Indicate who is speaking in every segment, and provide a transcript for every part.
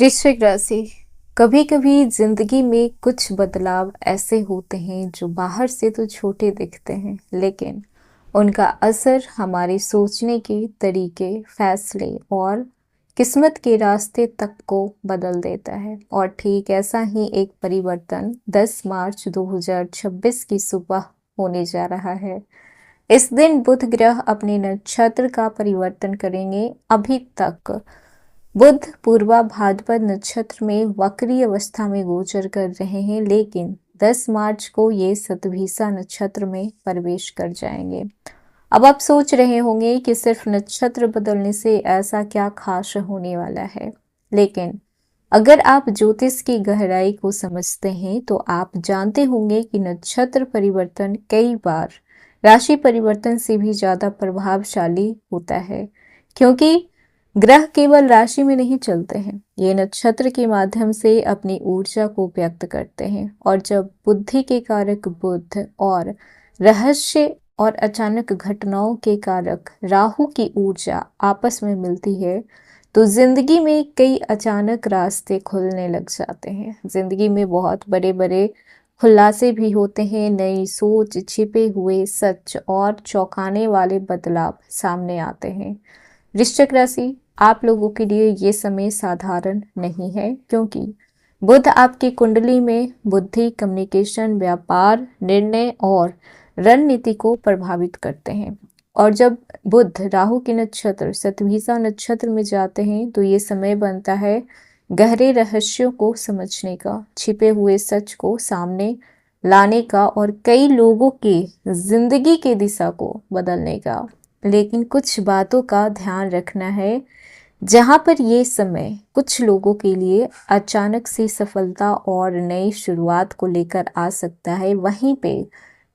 Speaker 1: वृश्चिक राशि। कभी कभी जिंदगी में कुछ बदलाव ऐसे होते हैं जो बाहर से तो छोटे दिखते हैं, लेकिन उनका असर हमारे सोचने के तरीके, फैसले और किस्मत के रास्ते तक को बदल देता है। और ठीक ऐसा ही एक परिवर्तन 10 मार्च 2026 की सुबह होने जा रहा है। इस दिन बुध ग्रह अपने नक्षत्र का परिवर्तन करेंगे। अभी तक बुध पूर्वा भाद्रपद नक्षत्र में वक्री अवस्था में गोचर कर रहे हैं, लेकिन 10 मार्च को ये शतभिषा नक्षत्र में प्रवेश कर जाएंगे। अब आप सोच रहे होंगे कि सिर्फ नक्षत्र बदलने से ऐसा क्या खास होने वाला है, लेकिन अगर आप ज्योतिष की गहराई को समझते हैं तो आप जानते होंगे कि नक्षत्र परिवर्तन कई बार राशि परिवर्तन से भी ज्यादा प्रभावशाली होता है, क्योंकि ग्रह केवल राशि में नहीं चलते हैं, ये नक्षत्र के माध्यम से अपनी ऊर्जा को व्यक्त करते हैं। और जब बुद्धि के कारक बुध और रहस्य और अचानक घटनाओं के कारक राहु की ऊर्जा आपस में मिलती है तो जिंदगी में कई अचानक रास्ते खुलने लग जाते हैं। जिंदगी में बहुत बड़े बड़े खुलासे भी होते हैं, नई सोच, छिपे हुए सच और चौंकाने वाले बदलाव सामने आते हैं। वृश्चिक राशि, आप लोगों के लिए ये समय साधारण नहीं है, क्योंकि बुध आपकी कुंडली में बुद्धि, कम्युनिकेशन, व्यापार, निर्णय और रणनीति को प्रभावित करते हैं। और जब बुध राहु के नक्षत्र शतभिषा नक्षत्र में जाते हैं तो ये समय बनता है गहरे रहस्यों को समझने का, छिपे हुए सच को सामने लाने का और कई लोगों की जिंदगी की दिशा को बदलने का। लेकिन कुछ बातों का ध्यान रखना है। जहां पर ये समय कुछ लोगों के लिए अचानक से सफलता और नई शुरुआत को लेकर आ सकता है, वहीं पे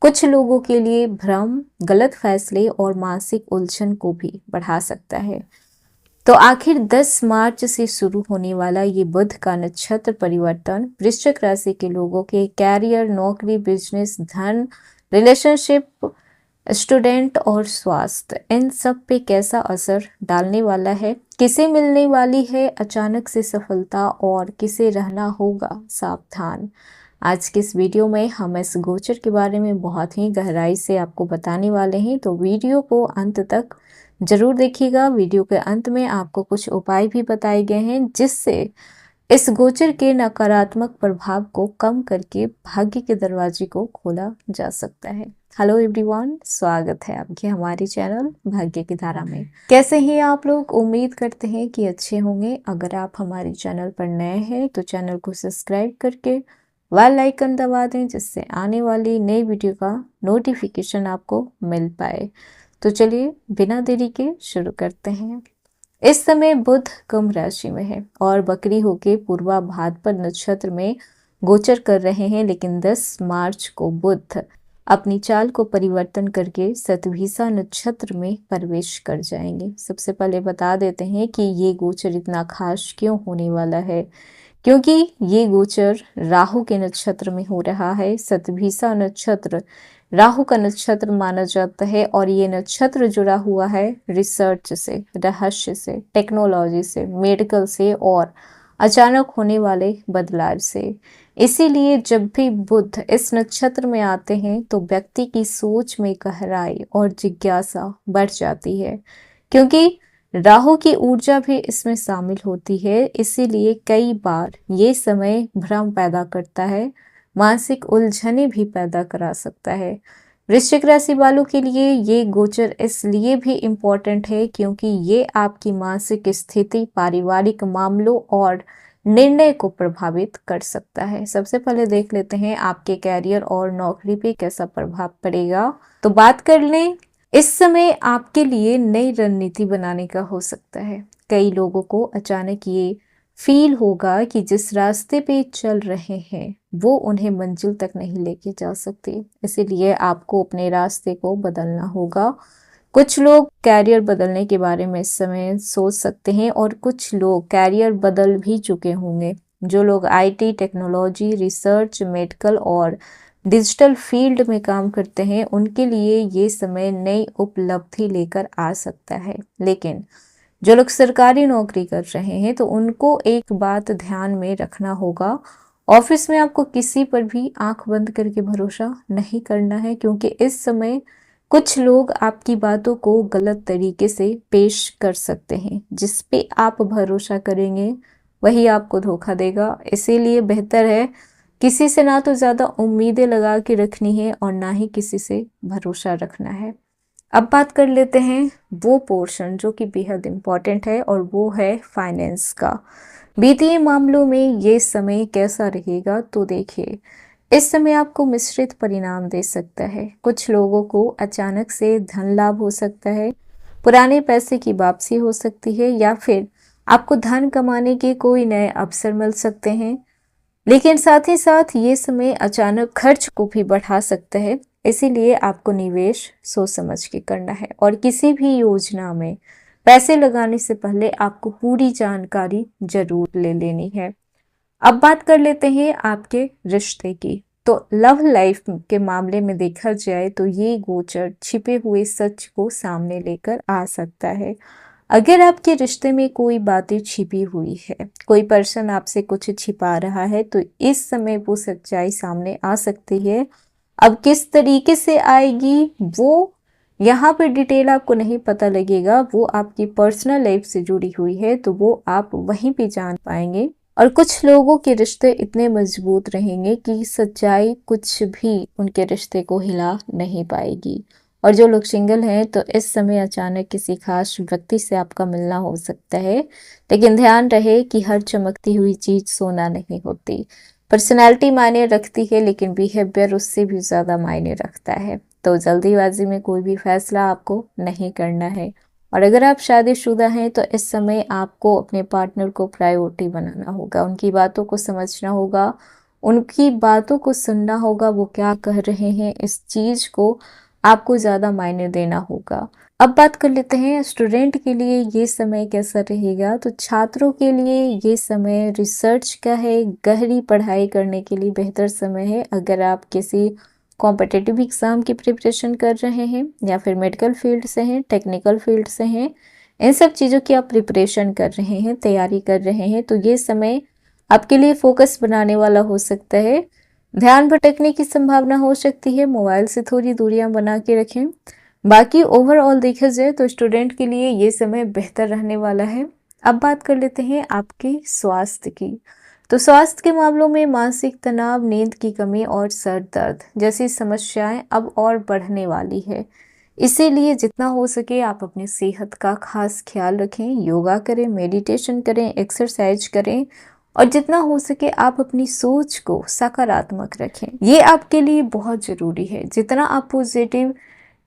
Speaker 1: कुछ लोगों के लिए भ्रम, गलत फैसले और मानसिक उलझन को भी बढ़ा सकता है। तो आखिर 10 मार्च से शुरू होने वाला ये बुध का नक्षत्र परिवर्तन वृश्चिक राशि के लोगों के कैरियर, नौकरी, बिजनेस, धन, रिलेशनशिप, स्टूडेंट और स्वास्थ्य, इन सब पे कैसा असर डालने वाला है, किसे मिलने वाली है अचानक से सफलता और किसे रहना होगा सावधान। आज के इस वीडियो में हम इस गोचर के बारे में बहुत ही गहराई से आपको बताने वाले हैं, तो वीडियो को अंत तक जरूर देखिएगा। वीडियो के अंत में आपको कुछ उपाय भी बताए गए हैं जिससे इस गोचर के नकारात्मक प्रभाव को कम करके भाग्य के दरवाजे को खोला जा सकता है। हेलो एवरीवन, स्वागत है आपके हमारे चैनल भाग्य की धारा में। कैसे हैं आप लोग? उम्मीद करते हैं कि अच्छे होंगे। अगर आप हमारे चैनल पर नए हैं तो चैनल को सब्सक्राइब करके बेल आइकन दबा दें, जिससे आने वाली नई वीडियो का नोटिफिकेशन आपको मिल पाए। तो चलिए बिना देरी के शुरू करते हैं। इस समय बुध कुंभ राशि में है और बकरी होके पूर्वा भाद्रपद नक्षत्र में गोचर कर रहे हैं, लेकिन 10 मार्च को बुध अपनी चाल को परिवर्तन करके शतभिषा नक्षत्र में प्रवेश कर जाएंगे। सबसे पहले बता देते हैं कि ये गोचर इतना खास क्यों होने वाला है, क्योंकि ये गोचर राहु के नक्षत्र में हो रहा है। शतभिषा नक्षत्र राहु का नक्षत्र माना जाता है और ये नक्षत्र जुड़ा हुआ है रिसर्च से, रहस्य से, टेक्नोलॉजी से, मेडिकल से और अचानक होने वाले बदलाव से। इसीलिए जब भी बुध इस नक्षत्र में आते हैं तो व्यक्ति की सोच में गहराई और जिज्ञासा बढ़ जाती है, क्योंकि राहु की ऊर्जा भी इसमें शामिल होती है। इसीलिए कई बार ये समय भ्रम पैदा करता है, मानसिक उलझने भी पैदा करा सकता है। वृश्चिक राशि वालों के लिए ये गोचर इसलिए भी इम्पोर्टेंट है क्योंकि ये आपकी मानसिक स्थिति, पारिवारिक मामलों और निर्णय को प्रभावित कर सकता है। सबसे पहले देख लेते हैं आपके कैरियर और नौकरी पे कैसा प्रभाव पड़ेगा। तो बात कर लें, इस समय आपके लिए नई रणनीति बनाने का हो सकता है। कई लोगों को अचानक ये फील होगा कि जिस रास्ते पे चल रहे हैं वो उन्हें मंजिल तक नहीं लेके जा सकते, इसीलिए आपको अपने रास्ते को बदलना होगा। कुछ लोग कैरियर बदलने के बारे में इस समय सोच सकते हैं और कुछ लोग कैरियर बदल भी चुके होंगे। जो लोग आईटी, टेक्नोलॉजी, रिसर्च, मेडिकल और डिजिटल फील्ड में काम करते हैं उनके लिए ये समय नई उपलब्धि लेकर आ सकता है। लेकिन जो लोग सरकारी नौकरी कर रहे हैं तो उनको एक बात ध्यान में रखना होगा, ऑफिस में आपको किसी पर भी आंख बंद करके भरोसा नहीं करना है, क्योंकि इस समय कुछ लोग आपकी बातों को गलत तरीके से पेश कर सकते हैं। जिस पे आप भरोसा करेंगे वही आपको धोखा देगा। इसीलिए बेहतर है किसी से ना तो ज़्यादा उम्मीदें लगा के रखनी है और ना ही किसी से भरोसा रखना है। अब बात कर लेते हैं वो पोर्शन जो कि बेहद इम्पॉर्टेंट है, और वो है फाइनेंस का। वित्तीय मामलों में ये समय कैसा रहेगा? तो देखिए, इस समय आपको मिश्रित परिणाम दे सकता है। कुछ लोगों को अचानक से धन लाभ हो सकता है, पुराने पैसे की वापसी हो सकती है, या फिर आपको धन कमाने के कोई नए अवसर मिल सकते हैं। लेकिन साथ ही साथ ये समय अचानक खर्च को भी बढ़ा सकता है। इसीलिए आपको निवेश सोच समझ के करना है, और किसी भी योजना में पैसे लगाने से पहले आपको पूरी जानकारी जरूर ले लेनी है। अब बात कर लेते हैं आपके रिश्ते की। तो लव लाइफ के मामले में देखा जाए तो ये गोचर छिपे हुए सच को सामने लेकर आ सकता है। अगर आपके रिश्ते में कोई बातें छिपी हुई है, कोई पर्सन आपसे कुछ छिपा रहा है, तो इस समय वो सच्चाई सामने आ सकती है। अब किस तरीके से आएगी वो यहाँ पर डिटेल आपको नहीं पता लगेगा, वो आपकी पर्सनल लाइफ से जुड़ी हुई है, तो वो आप वहीं पे जान पाएंगे। और कुछ लोगों के रिश्ते इतने मजबूत रहेंगे कि सच्चाई कुछ भी उनके रिश्ते को हिला नहीं पाएगी। और जो लोग सिंगल हैं तो इस समय अचानक किसी खास व्यक्ति से आपका मिलना हो सकता है, लेकिन ध्यान रहे कि हर चमकती हुई चीज सोना नहीं होती। पर्सनैलिटी मायने रखती है, लेकिन बिहेवियर उससे भी ज़्यादा मायने रखता है। तो जल्दीबाजी में कोई भी फैसला आपको नहीं करना है। और अगर आप शादीशुदा हैं तो इस समय आपको अपने पार्टनर को प्रायोरिटी बनाना होगा, उनकी बातों को समझना होगा, उनकी बातों को सुनना होगा, वो क्या कह रहे हैं, इस चीज़ को आपको ज़्यादा मायने देना होगा। अब बात कर लेते हैं स्टूडेंट के लिए ये समय कैसा रहेगा। तो छात्रों के लिए ये समय रिसर्च का है, गहरी पढ़ाई करने के लिए बेहतर समय है। अगर आप किसी कॉम्पिटिटिव एग्ज़ाम की प्रिपरेशन कर रहे हैं, या फिर मेडिकल फील्ड से हैं, टेक्निकल फील्ड से हैं, इन सब चीज़ों की आप प्रिपरेशन कर रहे हैं, तैयारी कर रहे हैं, तो ये समय आपके लिए फोकस बनाने वाला हो सकता है। ध्यान भटकने की संभावना हो सकती है, मोबाइल से थोड़ी दूरियां बना के रखें। बाकी ओवरऑल देखा जाए तो स्टूडेंट के लिए ये समय बेहतर रहने वाला है। अब बात कर लेते हैं आपके स्वास्थ्य की। तो स्वास्थ्य के मामलों में मानसिक तनाव, नींद की कमी और सर दर्द जैसी समस्याएं अब और बढ़ने वाली है। इसीलिए जितना हो सके आप अपनी सेहत का खास ख्याल रखें, योगा करें, मेडिटेशन करें, एक्सरसाइज करें, और जितना हो सके आप अपनी सोच को सकारात्मक रखें। ये आपके लिए बहुत ज़रूरी है। जितना आप पॉजिटिव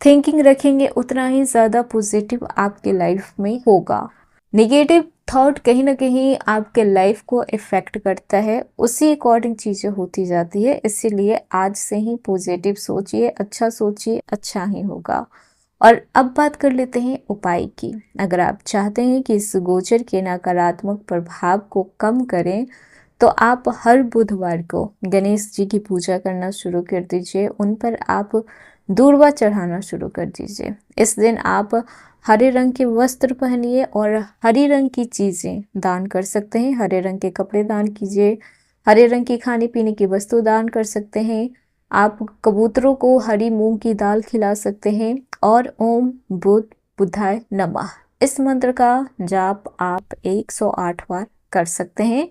Speaker 1: थिंकिंग रखेंगे उतना ही ज़्यादा पॉजिटिव आपके लाइफ में होगा। नेगेटिव थॉट कहीं ना कहीं आपके लाइफ को इफ़ेक्ट करता है, उसी अकॉर्डिंग चीज़ें होती जाती है। इसीलिए आज से ही पॉजिटिव सोचिए, अच्छा ही होगा। और अब बात कर लेते हैं उपाय की। अगर आप चाहते हैं कि इस गोचर के नकारात्मक प्रभाव को कम करें, तो आप हर बुधवार को गणेश जी की पूजा करना शुरू कर दीजिए, उन पर आप दूर्वा चढ़ाना शुरू कर दीजिए। इस दिन आप हरे रंग के वस्त्र पहनिए और हरी रंग की चीज़ें दान कर सकते हैं। हरे रंग के कपड़े दान कीजिए, हरे रंग की खाने पीने की वस्तु दान कर सकते हैं। आप कबूतरों को हरी मूंग की दाल खिला सकते हैं, और ओम बुद्धाय नमः इस मंत्र का जाप आप 108 बार कर सकते हैं।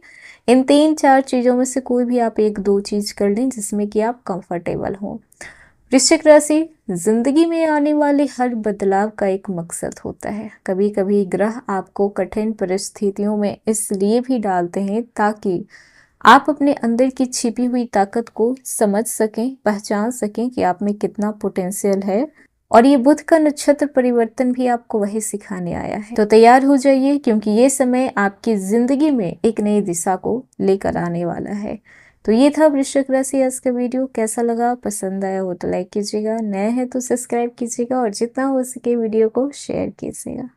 Speaker 1: इन 3-4 चीज़ों में से कोई भी आप 1-2 चीज़ कर लें जिसमें कि आप कंफर्टेबल हों। वृश्चिक राशि, जिंदगी में आने वाले हर बदलाव का एक मकसद होता है। कभी कभी ग्रह आपको कठिन परिस्थितियों में इसलिए भी डालते हैं ताकि आप अपने अंदर की छिपी हुई ताकत को समझ सकें, पहचान सकें कि आप में कितना पोटेंशियल है। और ये बुध का नक्षत्र परिवर्तन भी आपको वही सिखाने आया है। तो तैयार हो जाइए, क्योंकि ये समय आपकी जिंदगी में एक नई दिशा को लेकर आने वाला है। तो ये था वृश्चिक राशि आज का वीडियो। कैसा लगा? पसंद आया हो तो लाइक कीजिएगा, नए हैं तो सब्सक्राइब कीजिएगा, और जितना हो सके वीडियो को शेयर कीजिएगा।